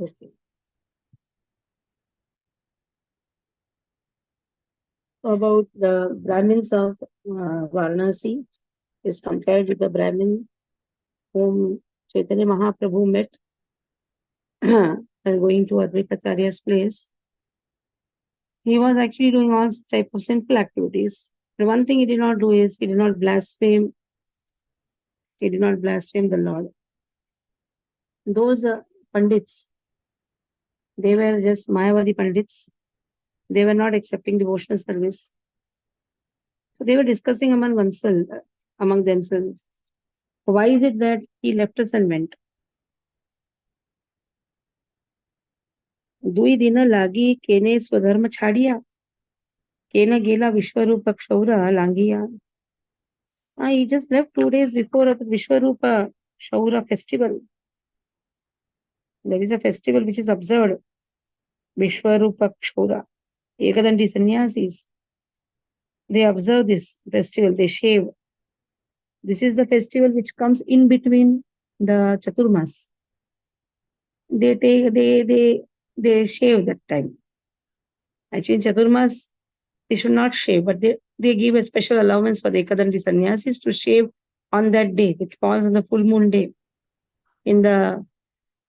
Okay. About the Brahmins of Varanasi is compared with the Brahmin whom Chaitanya Mahaprabhu met and going to Advaitacharya's place. He was actually doing all type of sinful activities. The one thing he did not do is he did not blaspheme. He did not blaspheme the Lord. Those pandits, they were just Mayavadi pandits. They were not accepting devotional service. So they were discussing among themselves. Why is it that he left us and went? दुई दिन लागी केने स्वधर्म छाडिया केने गेला विश्वरूप क्षौरा लांगिया. He just left 2 days before a Vishwarupa Shaura festival. There is a festival which is observed, Vishwarupa Shaura. Ekadandi sannyasis, they observe this festival, they shave. This is the festival which comes in between the Chaturmas. They shave that time. Actually, in Chaturmas, they should not shave, but they give a special allowance for the Ekadandi sannyasis to shave on that day, which falls on the full moon day in the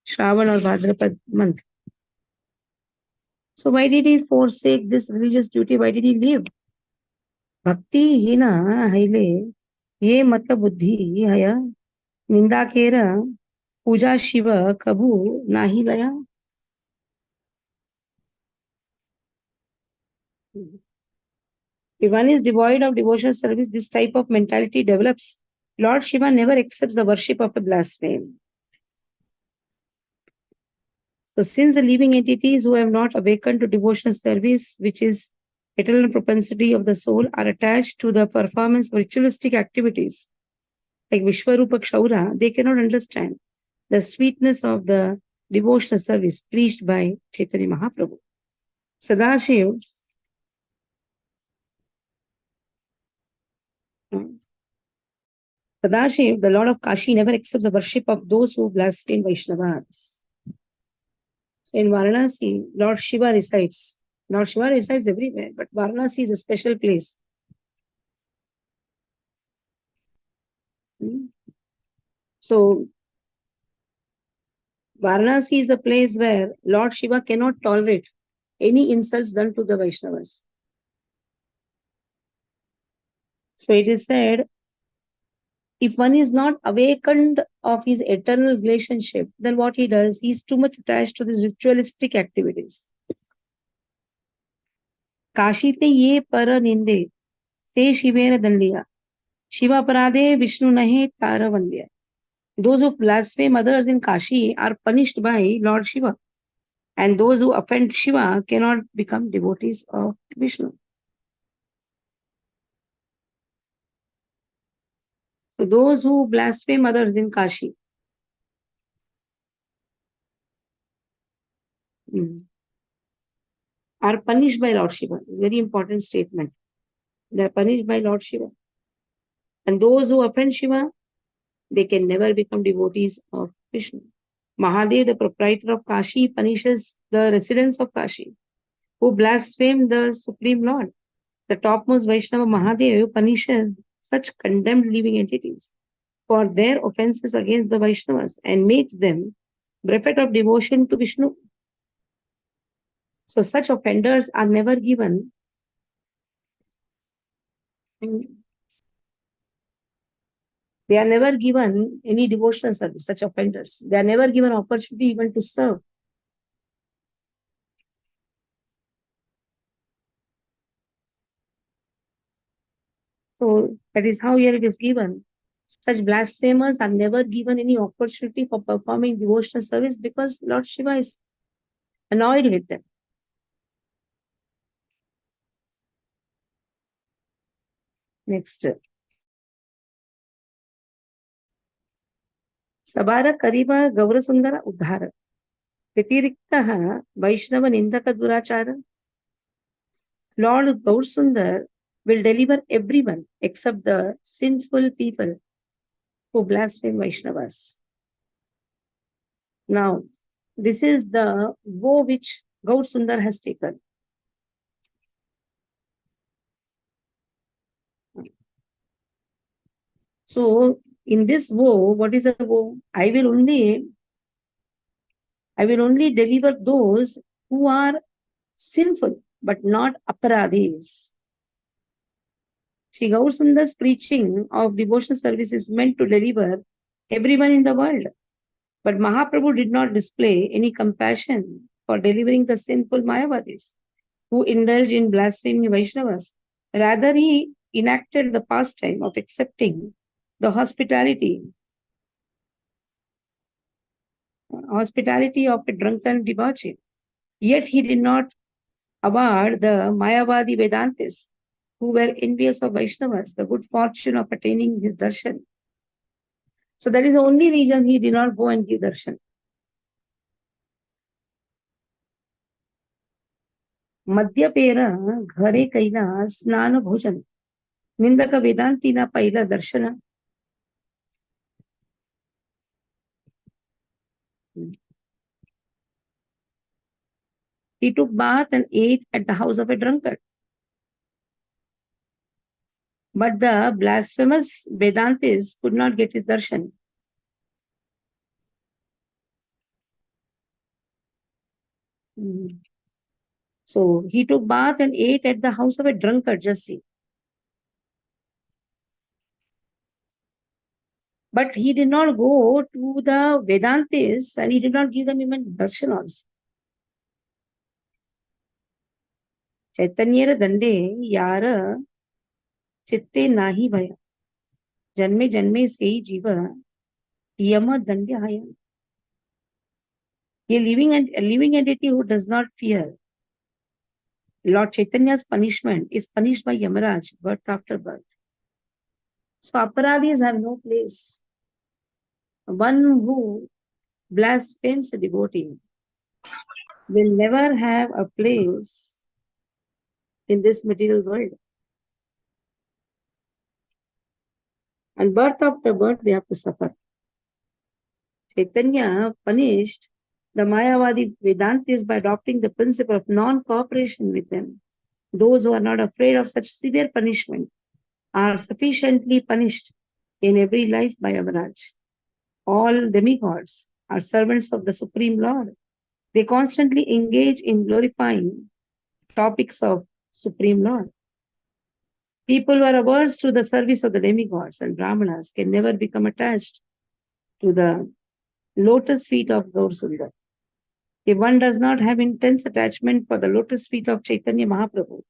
Shravan or Bhadrapad month. So why did he forsake this religious duty? Why did he leave? Bhakti hina haile ye mata buddhi haya ninda kera puja shiva kabhu nahi laya. If one is devoid of devotional service, this type of mentality develops. Lord Shiva never accepts the worship of a blaspheme. So since the living entities who have not awakened to devotional service, which is eternal propensity of the soul, are attached to the performance of ritualistic activities, like Vishwarupa Kshaura, they cannot understand the sweetness of the devotional service preached by Chaitanya Mahaprabhu. Sadashiv, the Lord of Kashi, never accepts the worship of those who blaspheme Vaishnavas. In Varanasi, Lord Shiva resides. Lord Shiva resides everywhere, but Varanasi is a special place. So, Varanasi is a place where Lord Shiva cannot tolerate any insults done to the Vaishnavas. So it is said, if one is not awakened of his eternal relationship, then what he does, he is too much attached to these ritualistic activities. Kashite ye para ninde se shivera dandiya Shiva parade Vishnu nahe tara vandya. Those who blaspheme others in Kashi are punished by Lord Shiva, and those who offend Shiva cannot become devotees of Vishnu. So those who blaspheme others in Kashi are punished by Lord Shiva. It's a very important statement. They are punished by Lord Shiva. And those who offend Shiva, they can never become devotees of Vishnu. Mahadev, the proprietor of Kashi, punishes the residents of Kashi who blaspheme the Supreme Lord. The topmost Vaishnava Mahadev punishes such condemned living entities for their offenses against the Vaishnavas and makes them bereft of devotion to Vishnu. So such offenders are never given any devotional service, such offenders. They are never given opportunity even to serve. So that is how here it is given. Such blasphemers are never given any opportunity for performing devotional service because Lord Shiva is annoyed with them. Next. Sabara Kariba Gaurasundara Udhara. Vyatirektaha Vaishnava Nindaka Durachara. Lord Gaurasundar will deliver everyone except the sinful people who blaspheme Vaishnavas. Now, This is the vow which Gaur Sundar has taken. So in this vow, what is the vow? I will only deliver those who are sinful, but not aparadhis. Shri Gaur Sundar's preaching of devotional service is meant to deliver everyone in the world. But Mahaprabhu did not display any compassion for delivering the sinful Mayavadis who indulge in blaspheming Vaishnavas. Rather, he enacted the pastime of accepting the hospitality of a drunken debauchee. Yet he did not award the Mayavadi Vedantis, who were envious of Vaishnavas, the good fortune of attaining his darshan. So that is the only reason he did not go and give darshan. मद्यपेर घरे कैला स्नान भोजन निंदक वेदांतीना पहिला दर्शन. He took bath and ate at the house of a drunkard. But the blasphemous Vedantis could not get his darshan. So he took bath and ate at the house of a drunkard, just see. But he did not go to the Vedantis and he did not give them even darshan also. Chaitanyera dande yara chitte nahi bhaya. Janme janme se jiva yama dande haya. A living entity who does not fear Lord Chaitanya's punishment is punished by Yamaraj birth after birth. So aparadhis have no place. One who blasphemes a devotee will never have a place in this material world. And birth after birth, they have to suffer. Chaitanya punished the Mayavadi Vedantis by adopting the principle of non-cooperation with them. Those who are not afraid of such severe punishment are sufficiently punished in every life by Amaraj. All demigods are servants of the Supreme Lord. They constantly engage in glorifying topics of Supreme Lord. People who are averse to the service of the demigods and Brahmanas can never become attached to the lotus feet of Gaur Sundar. If one does not have intense attachment for the lotus feet of Chaitanya Mahaprabhu,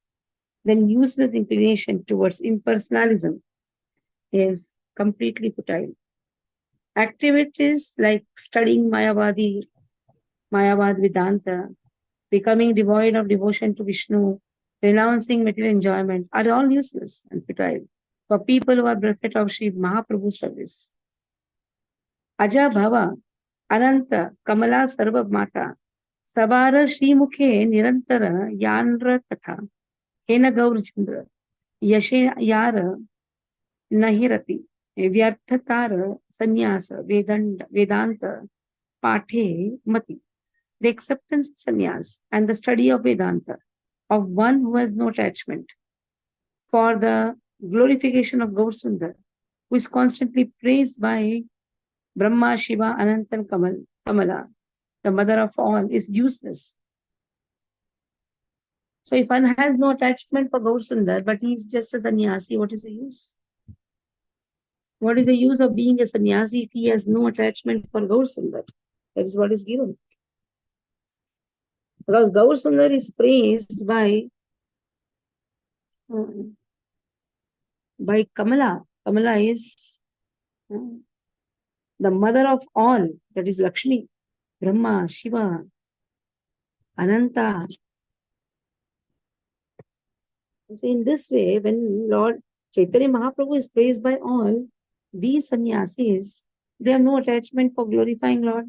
then useless inclination towards impersonalism is completely futile. Activities like studying Mayavad Vedanta, becoming devoid of devotion to Vishnu, renouncing material enjoyment are all useless and futile for people who are bereft of Sri Mahaprabhu's service. Aja Bhava, Ananta, Kamala Sarva Mata, Savara Shri Mukhe Nirantara Yanra Katha, Hena Gaur Chandra, Yashe Yara Nahirati, Vyarthatara Sanyasa Vedanta Pathe Mati. The acceptance of sannyas and the study of Vedanta of one who has no attachment for the glorification of Gaur Sundar, who is constantly praised by Brahma, Shiva, Anant and Kamala, the mother of all, is useless. So if one has no attachment for Gaur Sundar, but he is just a sannyasi, what is the use? What is the use of being a sannyasi if he has no attachment for Gaur Sundar? That is what is given. Because Gaur Sundar is praised by Kamala. Kamala is the mother of all, that is Lakshmi, Brahma, Shiva, Ananta. So in this way, when Lord Chaitanya Mahaprabhu is praised by all, these sannyasis, they have no attachment for glorifying Lord.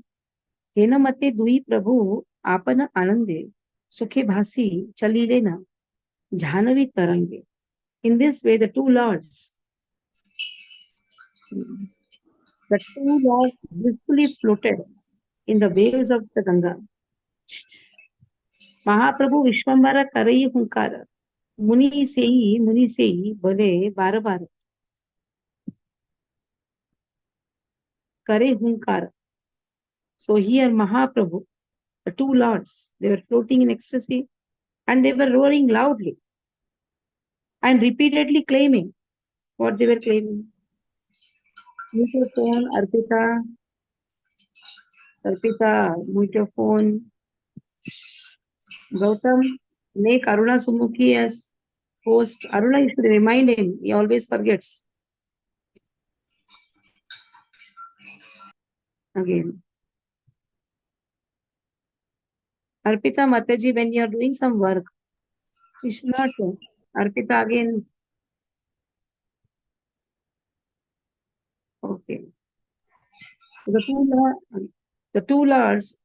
Hena mate dui prabhu apana anande sukhe bhasi chalilena jhanavi tarange. In this way, the two lords blissfully floated in the waves of the Ganga. Mahaprabhu Vishwambara Karai Hunkara. Muni sei, bole bar bar. Karai Hunkara. So here Mahaprabhu, the two lords, they were floating in ecstasy and they were roaring loudly and repeatedly claiming what they were claiming. Mute your phone, Arpita. Arpita, mute your phone. Gautam, make Aruna Sumukhi as host. Aruna, you should remind him. He always forgets. Again. Arpita Mataji, when you are doing some work, you should not. Arpita again. Okay. The two lords,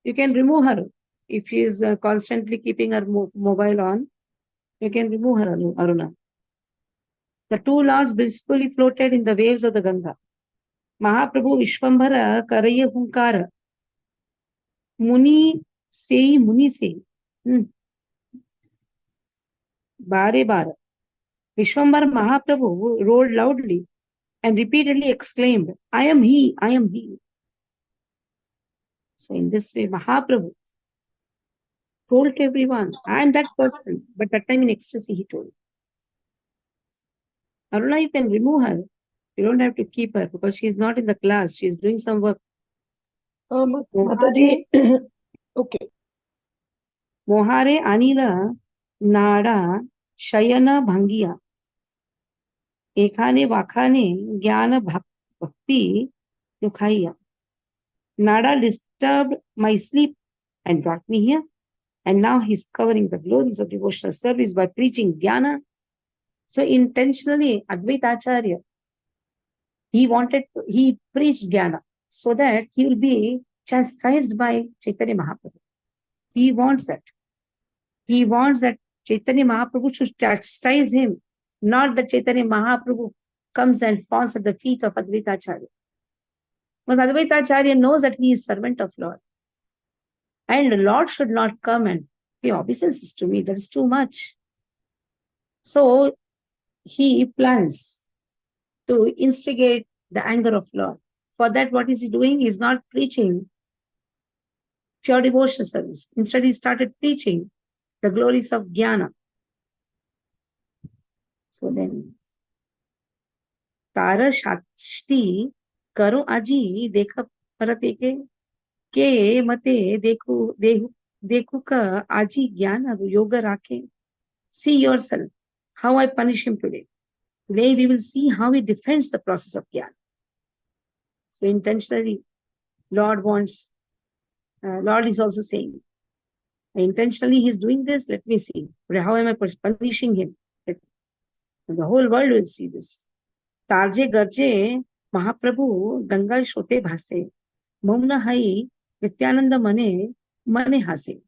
you can remove her. If she is constantly keeping her mobile on, you can remove her, Aruna. The two lords blissfully floated in the waves of the Ganga. Mahaprabhu Vishwambara Karaya Hunkara. Muni sei. Bare bare. Vishwambara Mahaprabhu roared loudly and repeatedly exclaimed, I am he, I am he. So in this way, Mahaprabhu told everyone, I am that person. But that time in ecstasy, he told. Aruna, you can remove her. You don't have to keep her because she is not in the class. She is doing some work. Mataji, okay. Mohare Anila Nada Shayana Bhangiya. Ekhane Vakhane Jnana Bhakti Dukhaiya. Nada disturbed my sleep and brought me here. And now he's covering the glories of devotional service by preaching Jnana. So intentionally, Advaita Acharya, he preached Jnana so that he will be chastised by Chaitanya Mahaprabhu. He wants that. He wants that Chaitanya Mahaprabhu should chastise him, not that Chaitanya Mahaprabhu comes and falls at the feet of Advaita Acharya. Because Advaita Acharya knows that he is servant of Lord. And the Lord should not come and pay obeisances to me. That is too much. So he plans to instigate the anger of Lord. For that, what is he doing? He is not preaching pure devotional service. Instead, he started preaching the glories of Jnana. So then, Tara Shasti Karo Aji Dekha Parateke Ke Mate Deku Ka Aji Jnana Yoga Rake. See yourself how I punish him today. Today we will see how he defends the process of Jnana. So intentionally, Lord is also saying, intentionally he is doing this, let me see. But how am I punishing him? The whole world will see this. Tarje Garje Mahaprabhu Ganga Shote Bhase Mumna Hai Nityananda Mane Hase.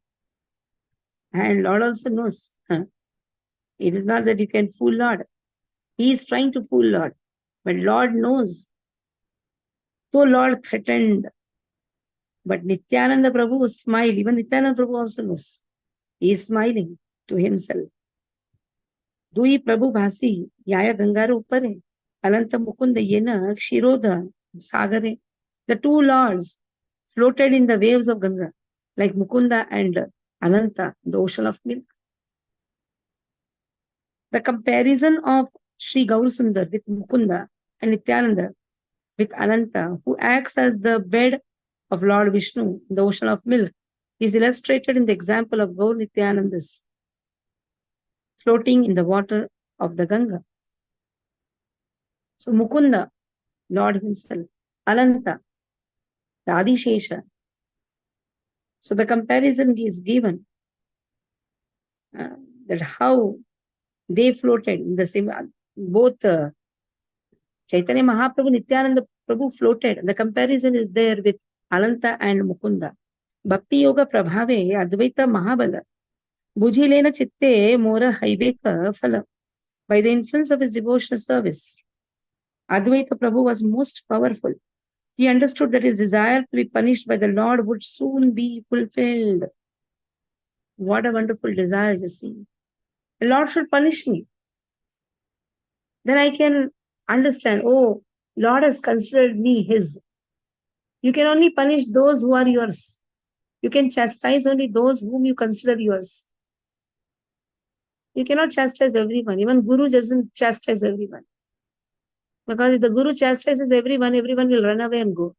And Lord also knows. It is not that you can fool Lord. He is trying to fool Lord. But Lord knows. So Lord threatened. But Nityananda Prabhu smiled. Even Nityananda Prabhu also knows. He is smiling to himself. Dui Prabhu Bhasi Yaya Gangara Upare Ananta Mukunda Yena Kshirodha Sagare. The two lords floated in the waves of Ganga like Mukunda and Ananta, the ocean of milk. The comparison of Sri Gaurasundar with Mukunda and Nityananda with Ananta, who acts as the bed of Lord Vishnu in the ocean of milk, is illustrated in the example of Gaur Nityanandas floating in the water of the Ganga. So Mukunda, Lord himself, Ananta, the Adishesha. So the comparison is given that how they floated in the same, both Chaitanya Mahaprabhu, Nityananda Prabhu floated. The comparison is there with Ananta and Mukunda. Bhakti Yoga Prabhave Advaita Mahabala. Bujilena Chitte Mora Haiveka Phala. By the influence of his devotional service, Advaita Prabhu was most powerful. He understood that his desire to be punished by the Lord would soon be fulfilled. What a wonderful desire you see. The Lord should punish me. Then I can understand, oh, Lord has considered me his. You can only punish those who are yours. You can chastise only those whom you consider yours. You cannot chastise everyone. Even Guru doesn't chastise everyone. Because if the Guru chastises everyone, everyone will run away and go.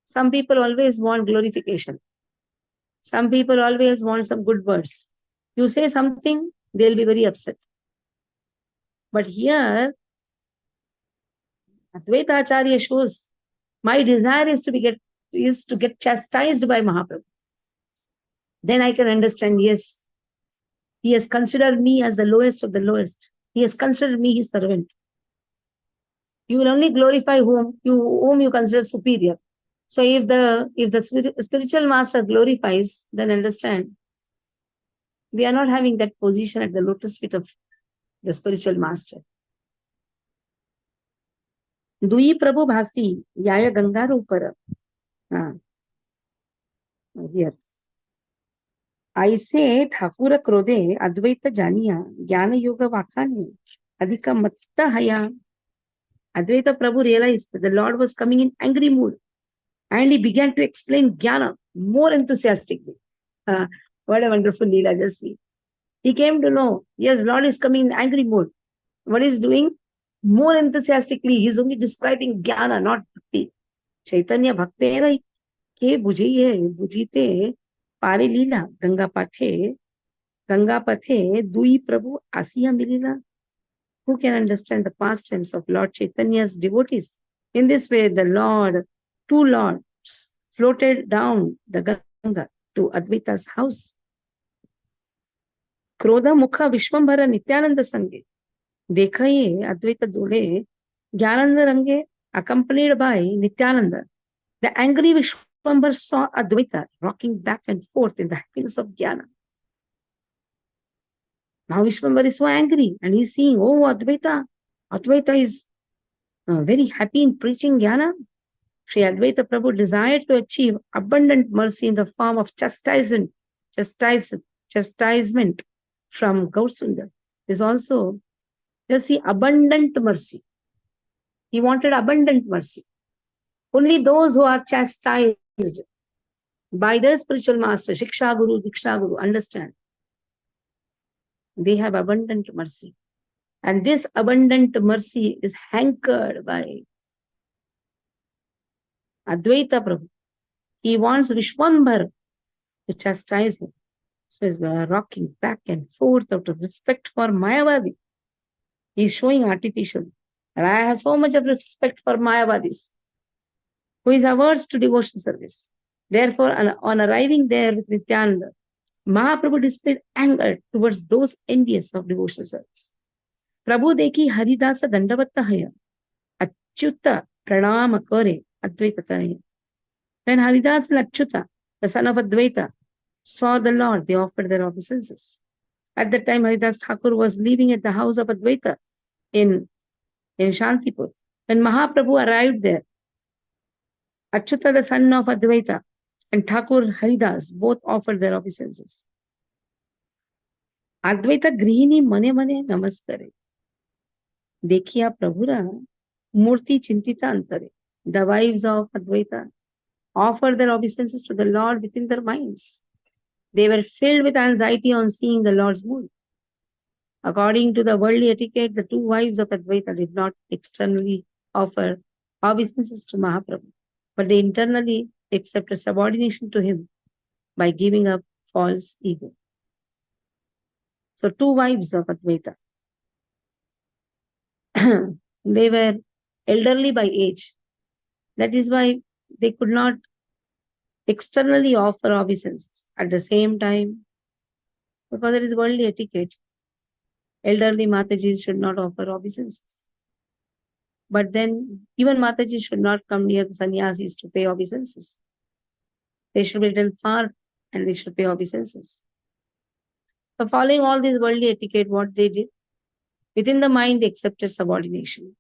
Some people always want glorification. Some people always want some good words. You say something, they'll be very upset. But here, Advaita Acharya shows, my desire is to get chastised by Mahaprabhu. Then I can understand, yes, he has considered me as the lowest of the lowest. He has considered me his servant. You will only glorify whom you consider superior. So if the spiritual master glorifies, then understand we are not having that position at the lotus feet of the spiritual master. Dui Prabhu Bhasi, Yaya Ganga Rupara. Here. I say Thakura Krode, Advaita Janiya, Jnana Yoga Vakani, Adhika Matta Haya. Advaita Prabhu realized that the Lord was coming in angry mood and he began to explain Jnana more enthusiastically. What a wonderful Leela, just see. He came to know, yes, Lord is coming in angry mood. What is doing? More enthusiastically, he is only describing Jnana, not Bhakti. Chaitanya Bhaktera ke bujite pare Leela, Ganga Pathe Dui Prabhu Asiya Milila. Who can understand the past tense of Lord Chaitanya's devotees? In this way, two lords floated down the Ganga to Advaita's house. Krodha Mukha Vishwambhara Nityananda Sange. Dekha ye Advaita Dole Jnananda Range accompanied by Nityananda. The angry Vishwambhara saw Advaita rocking back and forth in the happiness of Jnana. Now Vishwambhara is so angry and he's seeing, oh, Advaita is very happy in preaching Jnana. Shri Advaita Prabhu desired to achieve abundant mercy in the form of chastisement from Gausundar. There's also, just see, abundant mercy. He wanted abundant mercy. Only those who are chastised by their spiritual master, Shiksha Guru, Diksha Guru, understand. They have abundant mercy. And this abundant mercy is hankered by Advaita Prabhu. He wants Vishwambhar to chastise him. So he's rocking back and forth out of respect for Mayavadi. He's showing artificial. And I have so much of respect for Mayavadis, who is averse to devotion service. Therefore, on arriving there with Nityananda, Mahaprabhu displayed anger towards those envious of devotional service. Prabhu dekhi Haridasa Dandavatta Haya, Achyuta Pranama Kare Advaita Tanaya. When Haridas and Achyuta, the son of Advaita, saw the Lord, they offered their obeisances. At that time, Haridas Thakur was living at the house of Advaita in Shantipur. When Mahaprabhu arrived there, Achyuta, the son of Advaita, and Thakur Haridas both offered their obeisances. Advaita Grihini Mane Mane Namaskare. Dekhiya Prabhura Murti Chintita Antare. The wives of Advaita offered their obeisances to the Lord within their minds. They were filled with anxiety on seeing the Lord's mood. According to the worldly etiquette, the two wives of Advaita did not externally offer obeisances to Mahaprabhu, but they internally accepted subordination to him by giving up false ego. So two wives of Advaita. They were elderly by age. That is why they could not externally offer obeisances. At the same time, because there is worldly etiquette, elderly Matajis should not offer obeisances. But then, even Matajis should not come near the sannyasis to pay obeisances. They should be little far and they should pay obeisances. So following all this worldly etiquette, what they did, within the mind they accepted subordination.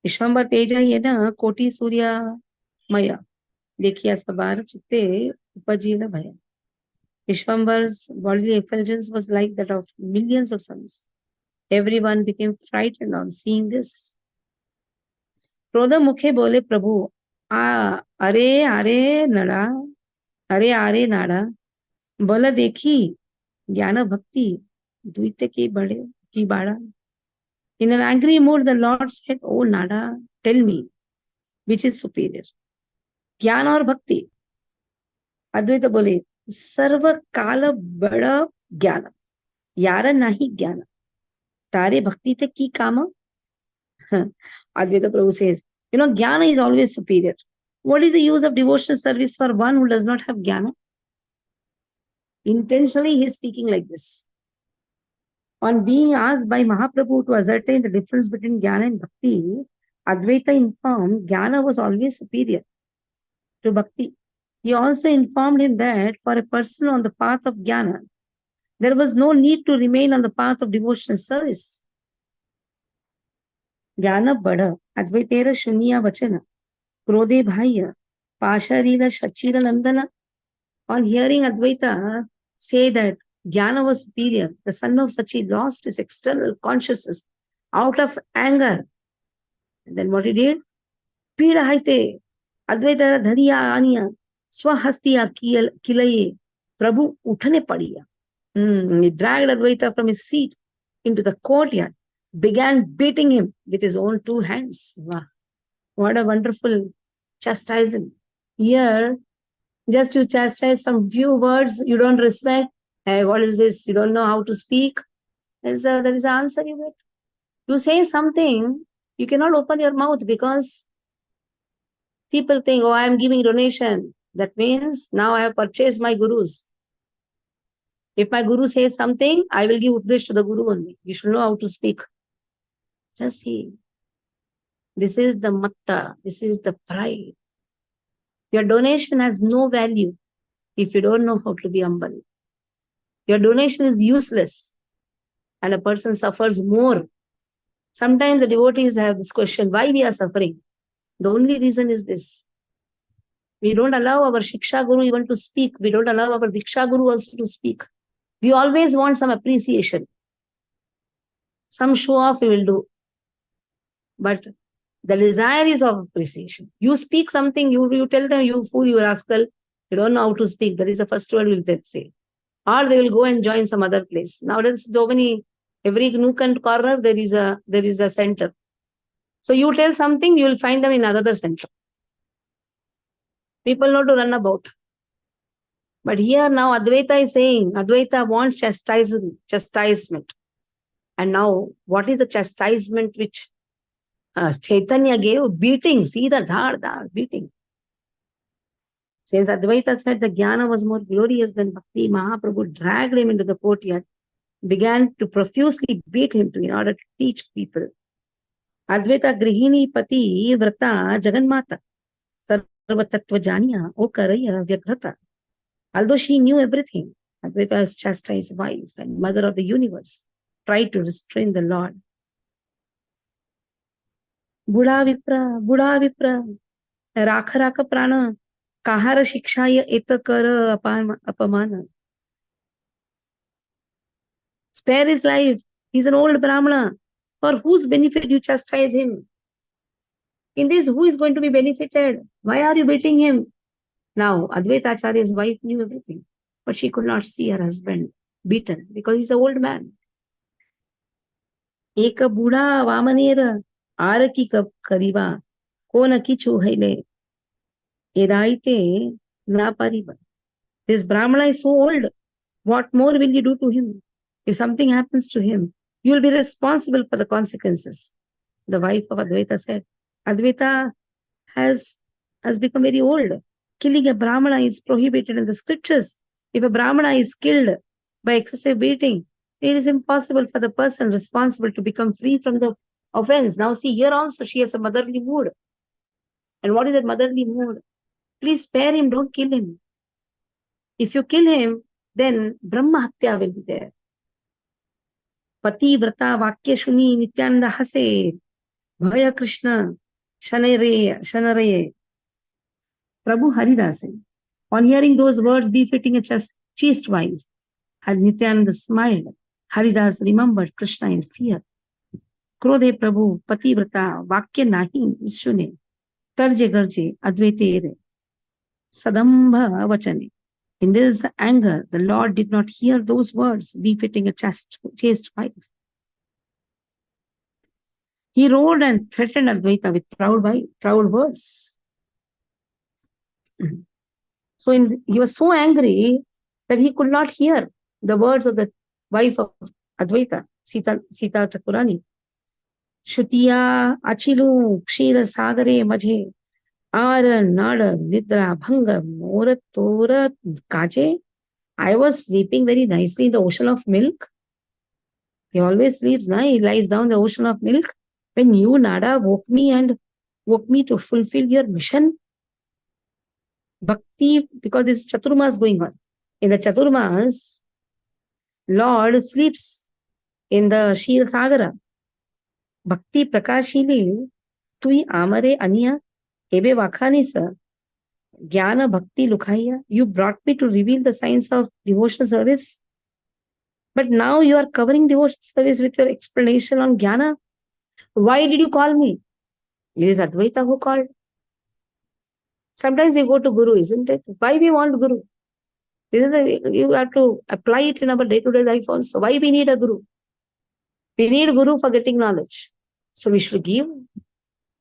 Vishwambar तेज ये न कोटि सूर्य मय देखिए सबार चित्ते उपजीव भय. Vishwambar's bodily effulgence was like that of millions of suns. Everyone became frightened on seeing this. क्रोध मुखे बोले प्रभु आ अरे अरे नड़ा अरे नाड़ा बल देखी ज्ञान भक्ति द्वित की बड़े की बाड़ा. In an angry mood, the Lord said, "Oh Nada, tell me, which is superior, ज्ञान और भक्ति?" अद्वैत बोले, सर्व काल बड़ ज्ञान यार नाही ज्ञान तारे भक्ति ते की काम. Advaita Prabhu says, jnana is always superior. What is the use of devotional service for one who does not have jnana? Intentionally, he is speaking like this. On being asked by Mahaprabhu to ascertain the difference between jnana and bhakti, Advaita informed jnana was always superior to bhakti. He also informed him that for a person on the path of jnana, there was no need to remain on the path of devotional service. Jnana bada, Advaitera shunya vachana, Krodhe Bhaya, Pasharila Shachira Nandana. On hearing Advaita say that Jnana was superior, the son of Sachi lost his external consciousness out of anger. And then what he did? Pida haite, Advaita dhariya aniya, swahastiya kilaye, Prabhu uthane padiya. He dragged Advaita from his seat into the courtyard, began beating him with his own two hands. Wow. What a wonderful chastising. Here, just you chastise some few words you don't respect. Hey, what is this? You don't know how to speak. There is the answer you get. You say something, you cannot open your mouth because people think, oh, I am giving donation. That means now I have purchased my gurus. If my guru says something, I will give updesh to the guru only. You should know how to speak. Just see. This is the matta. This is the pride. Your donation has no value if you don't know how to be humble. Your donation is useless and a person suffers more. Sometimes the devotees have this question, why we are suffering? The only reason is this. We don't allow our Shiksha Guru even to speak. We don't allow our Diksha Guru also to speak. We always want some appreciation. Some show off we will do. But the desire is of appreciation. You speak something, you tell them, you fool, you rascal, you don't know how to speak. That is the first word will say. Or they will go and join some other place. Now there's so many, every nook and corner there is a center. So you tell something, you will find them in another center. People know to run about. But here now Advaita is saying, Advaita wants chastisement. And now what is the chastisement which Chaitanya gave? Beating. See the dhar, beating. Since Advaita said the jnana was more glorious than bhakti, Mahaprabhu dragged him into the courtyard, began to profusely beat him in order to teach people. Advaita grihini pati vrata jaganmata sarva tattva janiya o karaya vyagrata. Although she knew everything, Advaita's chastised wife and mother of the universe tried to restrain the Lord. Buddha Vipra, Rakha Rakha Prana, Kahara Shikshaya Etakara Apamana. Spare his life. He's an old Brahmana. For whose benefit you chastise him? In this, who is going to be benefited? Why are you beating him? Now, Advaita Acharya's wife knew everything, but she could not see her husband beaten because he's an old man. Eka Buddha Vamanera, Araki Kariva, Kona Kichu Haile, Edaite Napariba. This Brahmana is so old. What more will you do to him? If something happens to him, you will be responsible for the consequences. The wife of Advaita said, Advaita has become very old. Killing a Brahmana is prohibited in the scriptures. If a Brahmana is killed by excessive beating, it is impossible for the person responsible to become free from the offense. Now see, here also she has a motherly mood. And what is that motherly mood? Please spare him, don't kill him. If you kill him, then Brahma Hatya will be there. Pati Vrata Vakya Shuni Nityananda Hase. Bhaya Krishna, Shanaraye, Prabhu Haridasan. On hearing those words befitting a chaste wife, Nityananda smiled. Haridas remembered Krishna in fear. Krodhe Prabhu, Pativrata, Vakya Nahi, Ishune, Tarje Garje, Advaite, Sadambha Vachane. In this anger, the Lord did not hear those words befitting a chaste wife. He roared and threatened Advaita with proud words. So he was so angry that he could not hear the words of the wife of Advaita, Sita Chaturani. Shutiya achilu kshira sagare majhe ara nada nidra bhanga morat torat kaje. I was sleeping very nicely in the ocean of milk. He always sleeps, na? He lies down in the ocean of milk. When you, Nada, woke me to fulfill your mission. Bhakti, because this Chaturma is going on. In the Chaturmas, Lord sleeps in the Shira Sagara. Bhakti Prakashili, Tui Amare Aniya, Ebe Vakhani sir. Jnana Bhakti Lukhaya. You brought me to reveal the science of devotional service. But now you are covering devotional service with your explanation on Jnana. Why did you call me? It is Advaita who called. Sometimes we go to Guru, isn't it? Why we want Guru? Isn't it? You have to apply it in our day-to-day life also. Why we need a Guru? We need Guru for getting knowledge. So we should give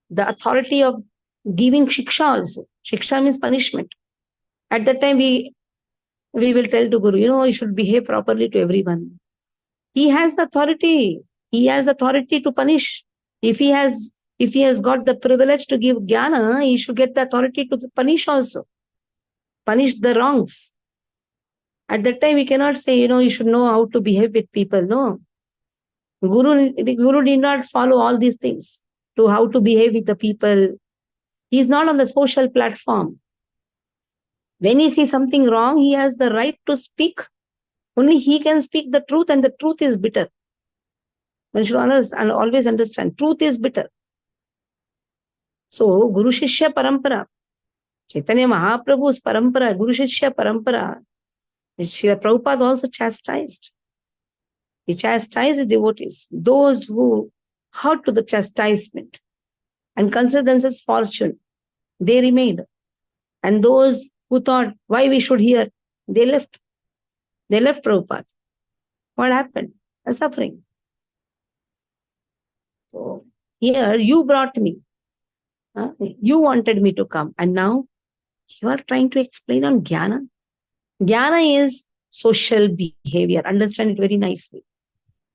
the authority of giving Shiksha also. Shiksha means punishment. At that time we will tell to Guru, you should behave properly to everyone. He has authority. He has authority to punish. If he has got the privilege to give jnana, he should get the authority to punish also. Punish the wrongs. At that time, we cannot say, you should know how to behave with people. No. The Guru did not follow all these things to how to behave with the people. He is not on the social platform. When he sees something wrong, he has the right to speak. Only he can speak the truth, and the truth is bitter. One should always understand, truth is bitter. So, Guru Shishya Parampara, Chaitanya Mahaprabhu's Parampara, Guru Shishya Parampara, Srila Prabhupada also chastised. He chastised devotees, those who hurt to the chastisement and consider themselves fortunate, they remained. And those who thought, why we should hear, they left. They left Prabhupada. What happened? A suffering. So, here you brought me. You wanted me to come. And now you are trying to explain on Jnana. Jnana is social behavior. Understand it very nicely.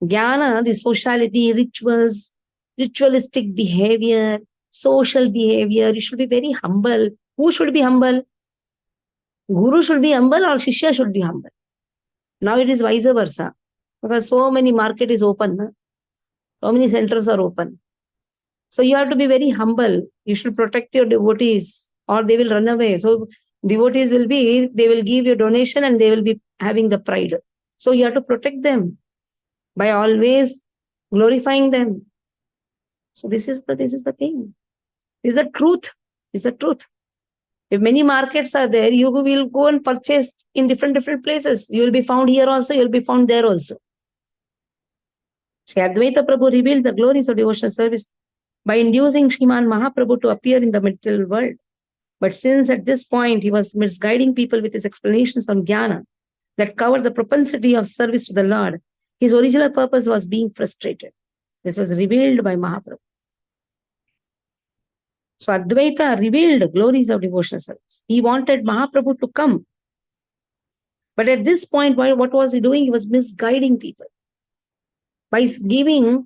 Jnana, the sociality, rituals, ritualistic behavior, social behavior. You should be very humble. Who should be humble? Guru should be humble or Shishya should be humble. Now it is vice versa. Because so many market is open. So many centers are open. So you have to be very humble. You should protect your devotees or they will run away. So devotees they will give you donation and they will be having the pride. So you have to protect them by always glorifying them. So this is the thing. This is the truth. This is the truth. If many markets are there, you will go and purchase in different places. You will be found here also, you will be found there also. Shri Advaita Prabhu revealed the glories of devotional service by inducing Sriman Mahaprabhu to appear in the material world. But since at this point he was misguiding people with his explanations on Jnana that covered the propensity of service to the Lord, his original purpose was being frustrated. This was revealed by Mahaprabhu. So Advaita revealed glories of devotional service. He wanted Mahaprabhu to come. But at this point, what was he doing? He was misguiding people by giving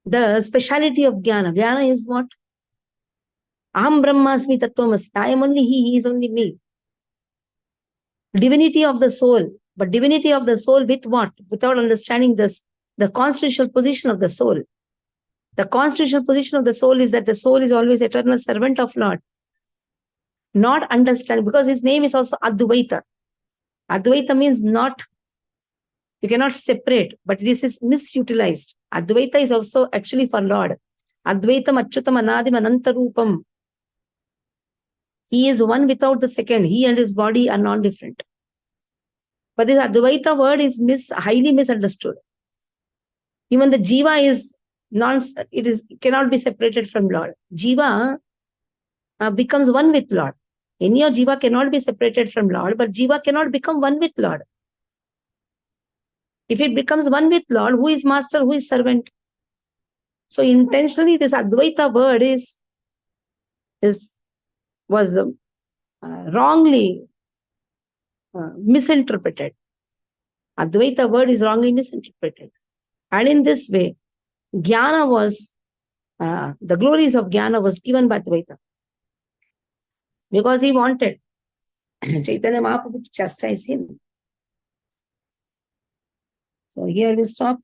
the speciality of Jnana. Jnana is what? Aham Brahmasmi Tattvamasi. I am only he is only me. Divinity of the soul. But divinity of the soul with what? Without understanding this, the constitutional position of the soul. The constitutional position of the soul is that the soul is always eternal servant of Lord. Not understand, because his name is also Advaita. Advaita means not, you cannot separate, but this is misutilized. Advaita is also actually for Lord. Advaitam Achyutam Anadim Anantarupam. He is one without the second. He and his body are non-different. But this Advaita word is highly misunderstood. Even the Jiva is cannot be separated from Lord. Jiva becomes one with Lord. Any of Jiva cannot be separated from Lord, but Jiva cannot become one with Lord. If it becomes one with Lord, who is master, who is servant? So intentionally, this Advaita word was wrongly misinterpreted. Advaita word is wrongly misinterpreted. And in this way, Jnana was, the glories of Jnana was given by Advaita. Because he wanted Chaitanya Mahaprabhu to chastise him. So here we stop.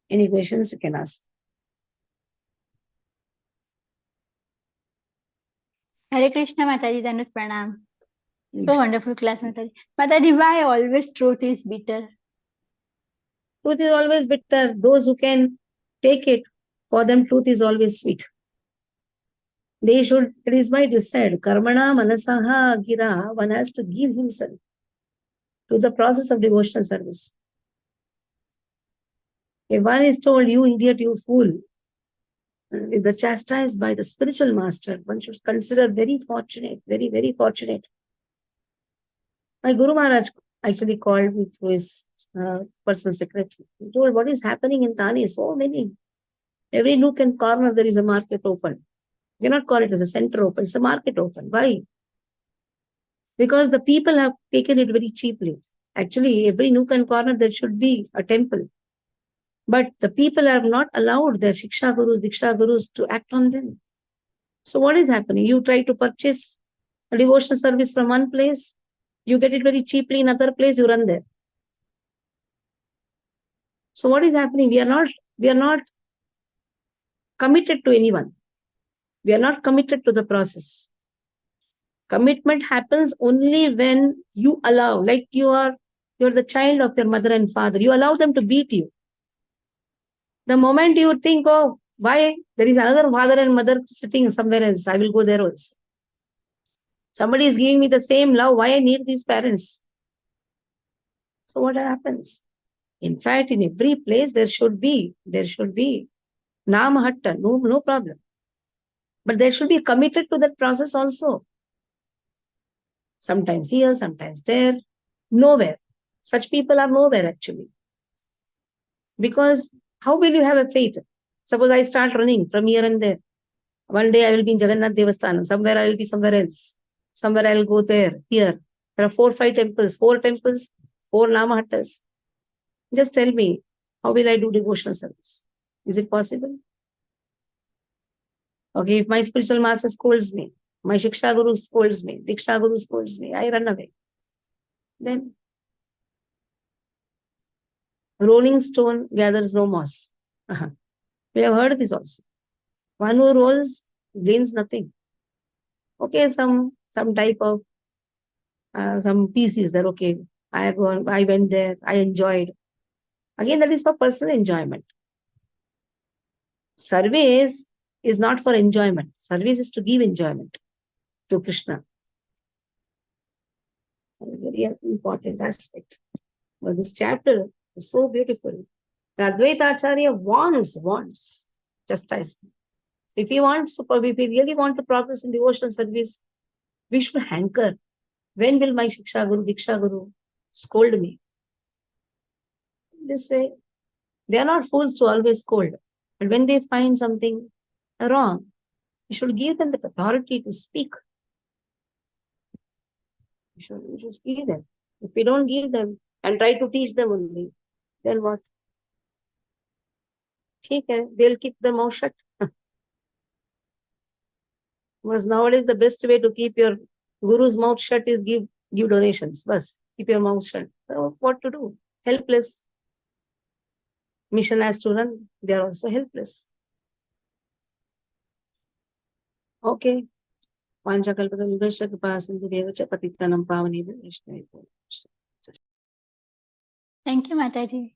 Any questions you can ask. Hare Krishna, Mataji, Danut Pranam. So wonderful class, Mataji. Mataji, why always truth is bitter? Truth is always bitter. Those who can take it, for them truth is always sweet. They should, it is why it is said, Karmana Manasaha Gira, one has to give himself to the process of devotional service. If one is told, you idiot, you fool, if the chastised by the spiritual master, one should consider very fortunate, very, very fortunate. My Guru Maharaj actually called me through his personal secretary. He told, what is happening in Thane? So many. Every nook and corner there is a market open. You cannot call it as a center open, it's a market open. Why? Because the people have taken it very cheaply. Actually, every nook and corner there should be a temple. But the people have not allowed their Shiksha Gurus, Diksha Gurus to act on them. So what is happening? You try to purchase a devotional service from one place, you get it very cheaply in another place, you run there. So what is happening? We are not committed to anyone. We are not committed to the process. Commitment happens only when you allow, like you're the child of your mother and father. You allow them to beat you. The moment you think, oh, why? There is another father and mother sitting somewhere else. I will go there also. Somebody is giving me the same love. Why I need these parents? So what happens? In fact, in every place there should be Namahatta, no problem. But there should be committed to that process also. Sometimes here, sometimes there, nowhere. Such people are nowhere actually. Because how will you have a faith? Suppose I start running from here and there. One day I will be in Jagannath Devasthanam. Somewhere I will be somewhere else. Somewhere I will go there, here. There are 4 or 5 temples, 4 temples, 4 Namahattas. Just tell me, how will I do devotional service? Is it possible? Okay, if my spiritual master scolds me, my Shiksha Guru scolds me, Diksha Guru scolds me, I run away. Then, rolling stone gathers no moss. We have heard this also. One who rolls gains nothing. Okay, some type of some pieces that okay, I went there, I enjoyed. Again, that is for personal enjoyment. Service is not for enjoyment. Service is to give enjoyment to Krishna. That is a very important aspect. But this chapter is so beautiful. The Advaita Acharya wants chastisement. If we really want to progress in devotional service, we should hanker. When will my Shiksha Guru, Diksha Guru scold me? This way, they are not fools to always scold. But when they find something wrong, you should give them the authority to speak. You should give them. If we don't give them and try to teach them only, then what? They'll keep their mouth shut. Because nowadays the best way to keep your guru's mouth shut is give donations. Bas, keep your mouth shut. So what to do? Helpless. Mission has to run. They are also helpless. Okay. Thank you, Mataji.